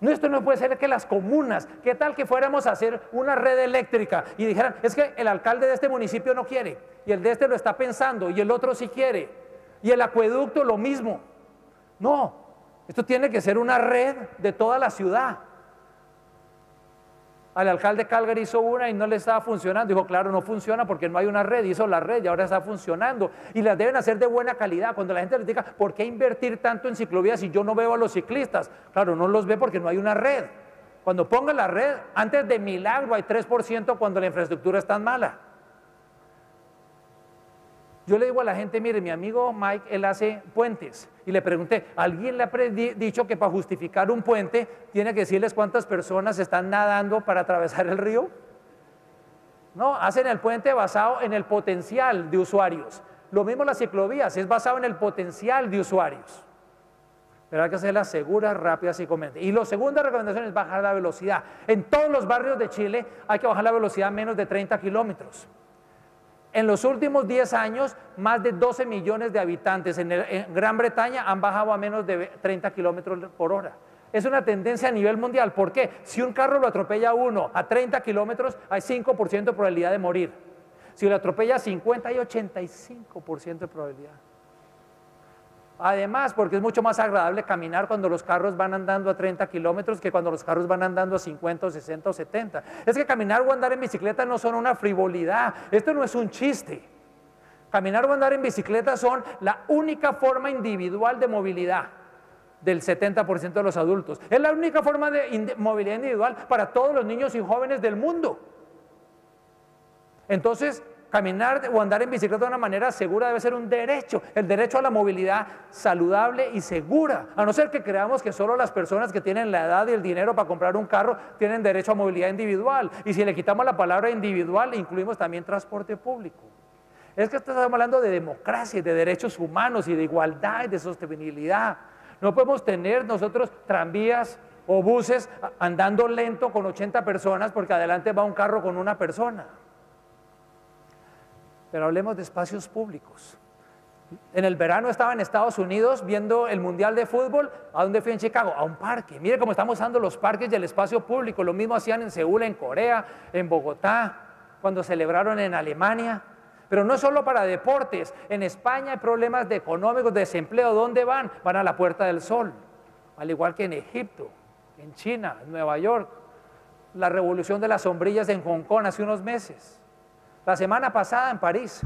No, esto no puede ser que las comunas, ¿qué tal que fuéramos a hacer una red eléctrica y dijeran, es que el alcalde de este municipio no quiere, y el de este lo está pensando, y el otro sí quiere, y el acueducto lo mismo? No, esto tiene que ser una red de toda la ciudad. Al alcalde Calgary hizo una y no le estaba funcionando. Dijo, claro, no funciona porque no hay una red. Hizo la red y ahora está funcionando. Y las deben hacer de buena calidad. Cuando la gente les diga, ¿por qué invertir tanto en ciclovías si yo no veo a los ciclistas? Claro, no los ve porque no hay una red. Cuando ponga la red, antes de milagro hay 3% cuando la infraestructura es tan mala. Yo le digo a la gente, mire, mi amigo Mike, él hace puentes. Y le pregunté, ¿alguien le ha dicho que para justificar un puente tiene que decirles cuántas personas están nadando para atravesar el río? No, hacen el puente basado en el potencial de usuarios. Lo mismo las ciclovías, es basado en el potencial de usuarios. Pero hay que hacerlas seguras, rápidas y convenientes. Y la segunda recomendación es bajar la velocidad. En todos los barrios de Chile hay que bajar la velocidad a menos de 30 kilómetros. En los últimos 10 años, más de 12 millones de habitantes en Gran Bretaña han bajado a menos de 30 kilómetros por hora. Es una tendencia a nivel mundial. ¿Por qué? Si un carro lo atropella a uno a 30 kilómetros, hay 5% de probabilidad de morir. Si lo atropella a 50, hay 85% de probabilidad. Además, porque es mucho más agradable caminar cuando los carros van andando a 30 kilómetros que cuando los carros van andando a 50 o 60 o 70. Es que caminar o andar en bicicleta no son una frivolidad, esto no es un chiste. Caminar o andar en bicicleta son la única forma individual de movilidad del 70% de los adultos. Es la única forma de movilidad individual para todos los niños y jóvenes del mundo. Entonces, caminar o andar en bicicleta de una manera segura debe ser un derecho, el derecho a la movilidad saludable y segura, a no ser que creamos que solo las personas que tienen la edad y el dinero para comprar un carro tienen derecho a movilidad individual, y si le quitamos la palabra individual, incluimos también transporte público. Es que estamos hablando de democracia, de derechos humanos y de igualdad y de sostenibilidad. No podemos tener nosotros tranvías o buses andando lento con 80 personas porque adelante va un carro con una persona. Pero hablemos de espacios públicos. En el verano estaba en Estados Unidos viendo el Mundial de Fútbol. ¿A dónde fui en Chicago? A un parque. Mire cómo estamos usando los parques y el espacio público. Lo mismo hacían en Seúl, en Corea, en Bogotá, cuando celebraron en Alemania. Pero no solo para deportes. En España hay problemas económicos, de desempleo. ¿Dónde van? Van a la Puerta del Sol, al igual que en Egipto en China, en Nueva York, la revolución de las sombrillas en Hong Kong hace unos meses, la semana pasada en París.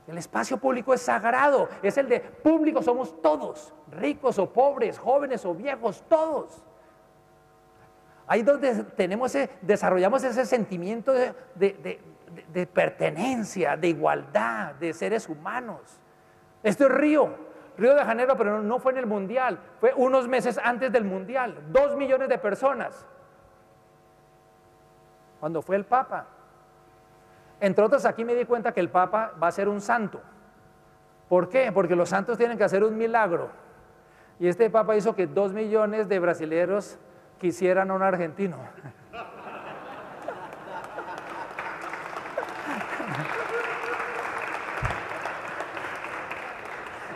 El espacio público es sagrado, es el de público, somos todos, ricos o pobres, jóvenes o viejos, todos. Ahí donde desarrollamos ese sentimiento de pertenencia, de igualdad, de seres humanos. Esto es Río de Janeiro, pero no fue en el Mundial, fue unos meses antes del Mundial, 2 millones de personas, cuando fue el Papa. Entre otros, aquí me di cuenta que el Papa va a ser un santo. ¿Por qué? Porque los santos tienen que hacer un milagro. Y este Papa hizo que 2 millones de brasileños quisieran a un argentino.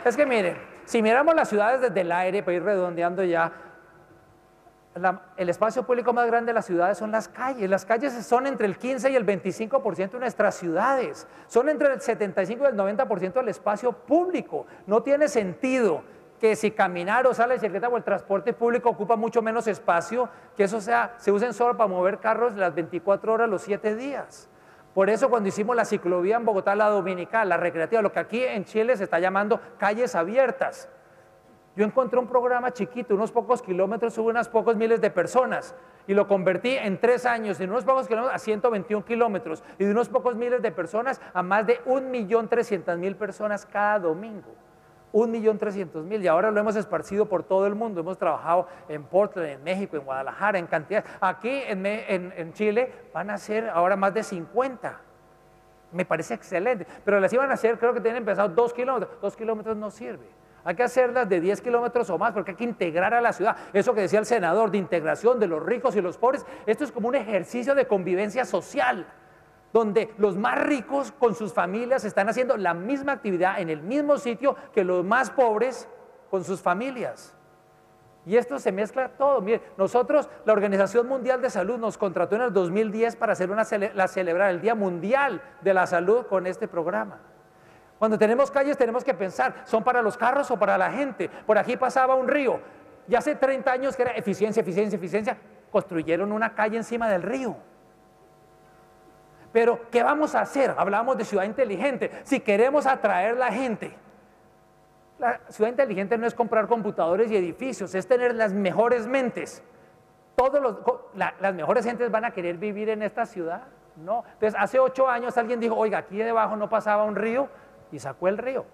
Es que miren, si miramos las ciudades desde el aire, para ir redondeando ya, el espacio público más grande de las ciudades son las calles. Las calles son entre el 15 y el 25% de nuestras ciudades. Son entre el 75 y el 90% del espacio público. No tiene sentido que si caminar o usar la bicicleta o el transporte público ocupa mucho menos espacio, que eso se usen solo para mover carros las 24 horas, los 7 días. Por eso cuando hicimos la ciclovía en Bogotá, la dominical, la recreativa, lo que aquí en Chile se está llamando calles abiertas. Yo encontré un programa chiquito, unos pocos kilómetros, sube unos pocos miles de personas y lo convertí en 3 años, de unos pocos kilómetros a 121 kilómetros y de unos pocos miles de personas a más de 1.300.000 personas cada domingo. 1.300.000 y ahora lo hemos esparcido por todo el mundo. Hemos trabajado en Portland, en México, en Guadalajara, en cantidad. Aquí en Chile van a ser ahora más de 50. Me parece excelente, pero las iban a hacer, creo que tienen empezado 2 kilómetros. 2 kilómetros no sirve. Hay que hacerlas de 10 kilómetros o más porque hay que integrar a la ciudad. Eso que decía el senador de integración de los ricos y los pobres, esto es como un ejercicio de convivencia social, donde los más ricos con sus familias están haciendo la misma actividad en el mismo sitio que los más pobres con sus familias. Y esto se mezcla todo. Mire, nosotros, la Organización Mundial de Salud nos contrató en el 2010 para hacer celebrar el Día Mundial de la Salud con este programa. Cuando tenemos calles tenemos que pensar, ¿son para los carros o para la gente? Por aquí pasaba un río, y hace 30 años que era eficiencia, construyeron una calle encima del río. Pero, ¿qué vamos a hacer? Hablábamos de ciudad inteligente. Si queremos atraer la gente, la ciudad inteligente no es comprar computadores y edificios, es tener las mejores mentes. Las mejores gentes van a querer vivir en esta ciudad, ¿no? Entonces, hace 8 años alguien dijo, oiga, aquí debajo no pasaba un río, y sacó el río.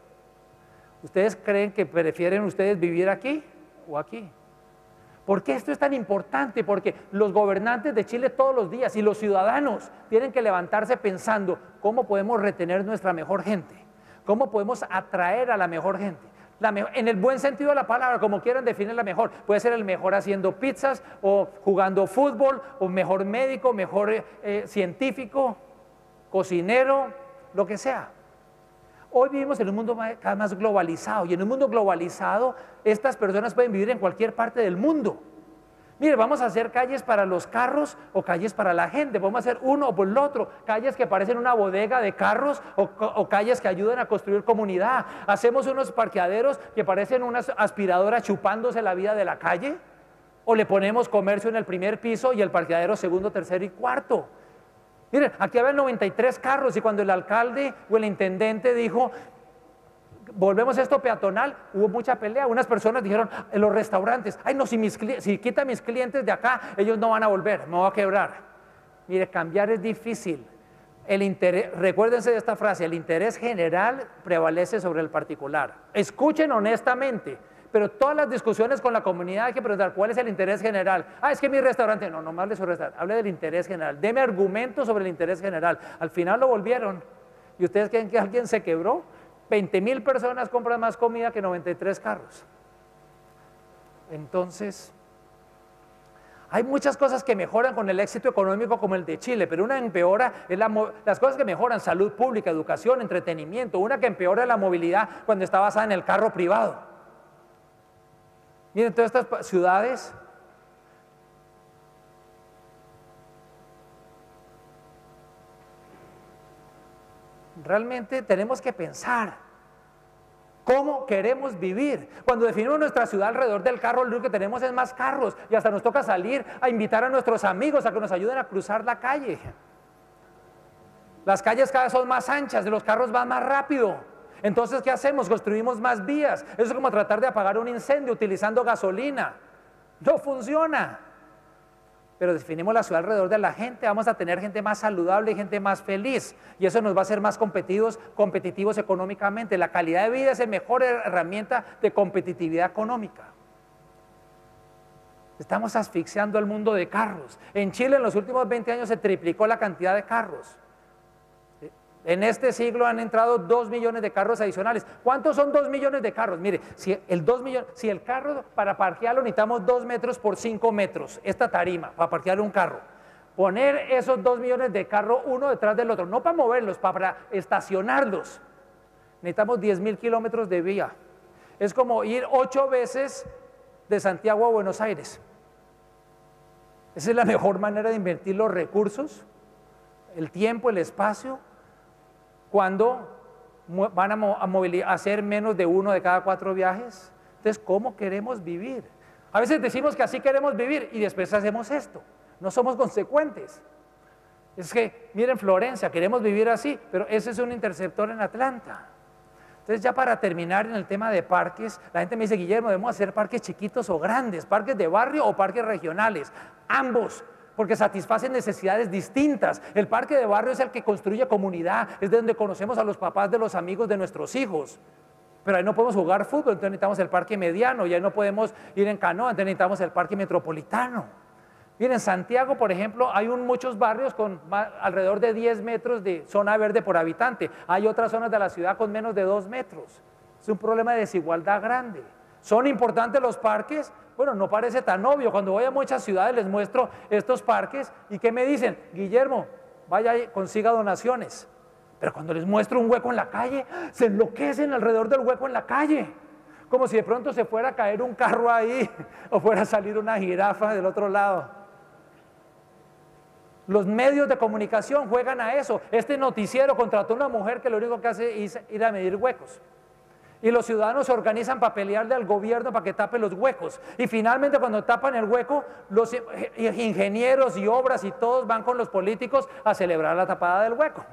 ¿Ustedes creen que prefieren ustedes vivir aquí o aquí? ¿Por qué esto es tan importante? Porque los gobernantes de Chile todos los días y los ciudadanos tienen que levantarse pensando cómo podemos retener nuestra mejor gente, cómo podemos atraer a la mejor gente. En el buen sentido de la palabra, como quieran definir la mejor, puede ser el mejor haciendo pizzas o jugando fútbol, o mejor médico, mejor científico, cocinero, lo que sea. Hoy vivimos en un mundo cada vez más globalizado, y en un mundo globalizado estas personas pueden vivir en cualquier parte del mundo. Mire, vamos a hacer calles para los carros o calles para la gente, vamos a hacer uno o por el otro, calles que parecen una bodega de carros o calles que ayudan a construir comunidad. Hacemos unos parqueaderos que parecen una aspiradora chupándose la vida de la calle, o le ponemos comercio en el primer piso y el parqueadero segundo, tercero y cuarto. Miren, aquí había 93 carros y cuando el alcalde o el intendente dijo, volvemos a esto peatonal, hubo mucha pelea. Unas personas dijeron en los restaurantes, ay no, si quita mis clientes de acá, ellos no van a volver, me voy a quebrar. Mire, cambiar es difícil. Recuérdense de esta frase, el interés general prevalece sobre el particular. Escuchen honestamente. Pero todas las discusiones con la comunidad hay que preguntar cuál es el interés general. Ah, es que mi restaurante, no me hable sobre restaurante, hable del interés general, deme argumentos sobre el interés general. Al final lo volvieron. ¿Y ustedes creen que alguien se quebró? 20.000 personas compran más comida que 93 carros. Entonces, hay muchas cosas que mejoran con el éxito económico como el de Chile, pero una empeora es las cosas que mejoran: salud pública, educación, entretenimiento. Una que empeora es la movilidad cuando está basada en el carro privado. Miren, todas estas ciudades realmente tenemos que pensar ¿Cómo queremos vivir? Cuando definimos nuestra ciudad alrededor del carro, lo único que tenemos es más carros y hasta nos toca salir a invitar a nuestros amigos a que nos ayuden a cruzar la calle. Las calles cada vez son más anchas, los carros van más rápido. Entonces, ¿qué hacemos? Construimos más vías. Eso es como tratar de apagar un incendio utilizando gasolina. No funciona. Pero definimos la ciudad alrededor de la gente, vamos a tener gente más saludable y gente más feliz. Y eso nos va a hacer más competitivos económicamente. La calidad de vida es la mejor herramienta de competitividad económica. Estamos asfixiando el mundo de carros. En Chile en los últimos 20 años se triplicó la cantidad de carros. En este siglo han entrado 2 millones de carros adicionales. ¿Cuántos son 2 millones de carros? Mire, si el carro para parquearlo necesitamos 2 metros por 5 metros, esta tarima para parquear un carro. Poner esos 2 millones de carros uno detrás del otro, no para moverlos, para estacionarlos. Necesitamos 10.000 kilómetros de vía. Es como ir 8 veces de Santiago a Buenos Aires. Esa es la mejor manera de invertir los recursos, el tiempo, el espacio, cuando van a hacer menos de 1 de cada 4 viajes. Entonces, ¿cómo queremos vivir? A veces decimos que así queremos vivir y después hacemos esto. No somos consecuentes. Es que, miren Florencia, queremos vivir así, pero ese es un interceptor en Atlanta. Entonces, ya para terminar en el tema de parques, la gente me dice, Guillermo, ¿debemos hacer parques chiquitos o grandes? ¿Parques de barrio o parques regionales? Ambos, porque satisfacen necesidades distintas. El parque de barrio es el que construye comunidad, es de donde conocemos a los papás de los amigos de nuestros hijos. Pero ahí no podemos jugar fútbol, entonces necesitamos el parque mediano, y ahí no podemos ir en canoa, entonces necesitamos el parque metropolitano. Miren, en Santiago, por ejemplo, hay muchos barrios con alrededor de 10 metros de zona verde por habitante. Hay otras zonas de la ciudad con menos de 2 metros. Es un problema de desigualdad grande. ¿Son importantes los parques? Bueno, no parece tan obvio. Cuando voy a muchas ciudades les muestro estos parques y ¿qué me dicen? Guillermo, vaya y consiga donaciones. Pero cuando les muestro un hueco en la calle, se enloquecen alrededor del hueco en la calle. Como si de pronto se fuera a caer un carro ahí o fuera a salir una jirafa del otro lado. Los medios de comunicación juegan a eso. Este noticiero contrató a una mujer que lo único que hace es ir a medir huecos. Y los ciudadanos se organizan para pelearle al gobierno para que tape los huecos. Y finalmente cuando tapan el hueco, los ingenieros y obras y todos van con los políticos a celebrar la tapada del hueco.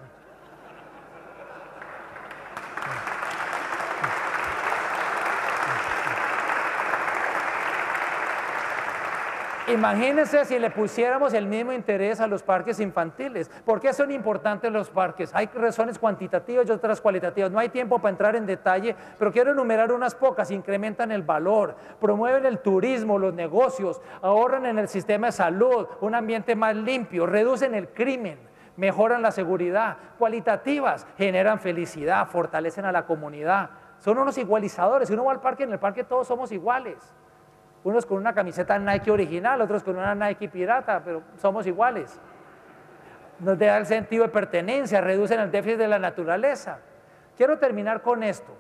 Imagínense si le pusiéramos el mismo interés a los parques infantiles. ¿Por qué son importantes los parques? Hay razones cuantitativas y otras cualitativas. No hay tiempo para entrar en detalle, pero quiero enumerar unas pocas. Incrementan el valor, promueven el turismo, los negocios, ahorran en el sistema de salud, un ambiente más limpio, reducen el crimen, mejoran la seguridad. Cualitativas, generan felicidad, fortalecen a la comunidad. Son unos igualizadores. Si uno va al parque, en el parque todos somos iguales. Unos con una camiseta Nike original, otros con una Nike pirata, pero somos iguales. Nos da el sentido de pertenencia, reducen el déficit de la naturaleza. Quiero terminar con esto.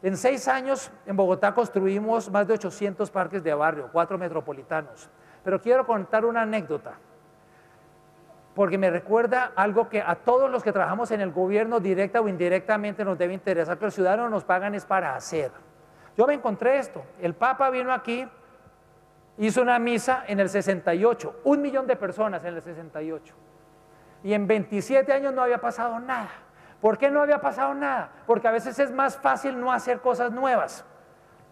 En 6 años en Bogotá construimos más de 800 parques de barrio, 4 metropolitanos. Pero quiero contar una anécdota, porque me recuerda algo que a todos los que trabajamos en el gobierno, directa o indirectamente, nos debe interesar, que los ciudadanos nos pagan es para hacer. Yo me encontré esto, el Papa vino aquí, hizo una misa en el 68, 1 millón de personas en el 68, y en 27 años no había pasado nada. ¿Por qué no había pasado nada? Porque a veces es más fácil no hacer cosas nuevas,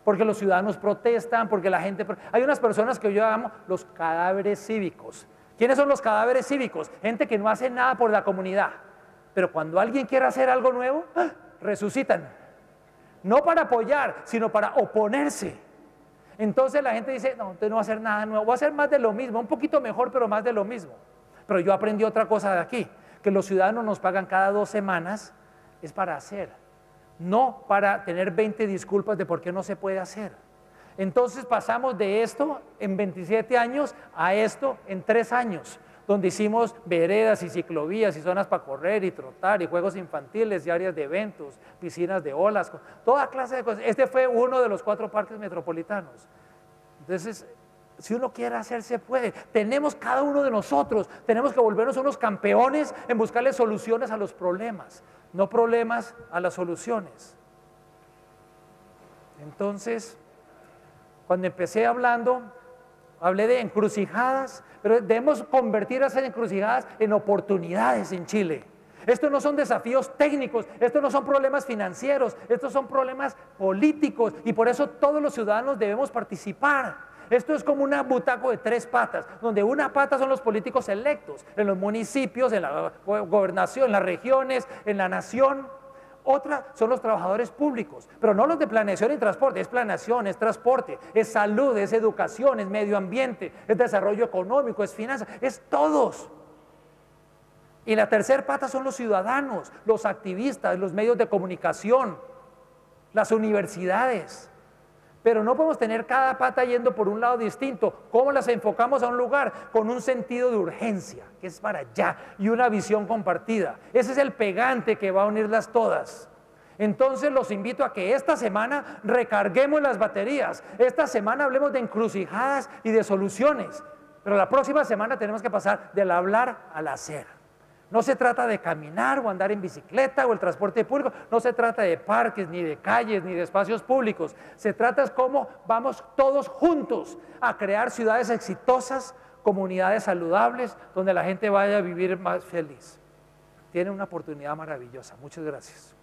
porque los ciudadanos protestan, porque la gente... Hay unas personas que yo llamo los cadáveres cívicos. ¿Quiénes son los cadáveres cívicos? Gente que no hace nada por la comunidad, pero cuando alguien quiere hacer algo nuevo, resucitan. No para apoyar, sino para oponerse. Entonces la gente dice, no, entonces no voy a hacer nada nuevo, voy a hacer más de lo mismo, un poquito mejor, pero más de lo mismo. Pero yo aprendí otra cosa de aquí, que los ciudadanos nos pagan cada 2 semanas, es para hacer, no para tener 20 disculpas de por qué no se puede hacer. Entonces pasamos de esto en 27 años a esto en 3 años. Donde hicimos veredas y ciclovías y zonas para correr y trotar y juegos infantiles y áreas de eventos, piscinas de olas, toda clase de cosas. Este fue uno de los 4 parques metropolitanos. Entonces, si uno quiere hacer, se puede. Tenemos cada uno de nosotros, tenemos que volvernos unos campeones en buscarle soluciones a los problemas, no problemas a las soluciones. Entonces, cuando empecé hablando, hablé de encrucijadas, pero debemos convertir esas encrucijadas en oportunidades en Chile. Estos no son desafíos técnicos, estos no son problemas financieros, estos son problemas políticos y por eso todos los ciudadanos debemos participar. Esto es como un butaco de 3 patas, donde una pata son los políticos electos, en los municipios, en la gobernación, en las regiones, en la nación. Otra son los trabajadores públicos, pero no los de planeación y transporte, es planeación, es transporte, es salud, es educación, es medio ambiente, es desarrollo económico, es finanzas, es todos. Y la tercera pata son los ciudadanos, los activistas, los medios de comunicación, las universidades. Pero no podemos tener cada pata yendo por un lado distinto. ¿Cómo las enfocamos a un lugar? Con un sentido de urgencia, que es para allá, y una visión compartida. Ese es el pegante que va a unirlas todas. Entonces los invito a que esta semana recarguemos las baterías. Esta semana hablemos de encrucijadas y de soluciones. Pero la próxima semana tenemos que pasar del hablar al hacer. No se trata de caminar o andar en bicicleta o el transporte público, no se trata de parques, ni de calles, ni de espacios públicos. Se trata de cómo vamos todos juntos a crear ciudades exitosas, comunidades saludables, donde la gente vaya a vivir más feliz. Tienen una oportunidad maravillosa. Muchas gracias.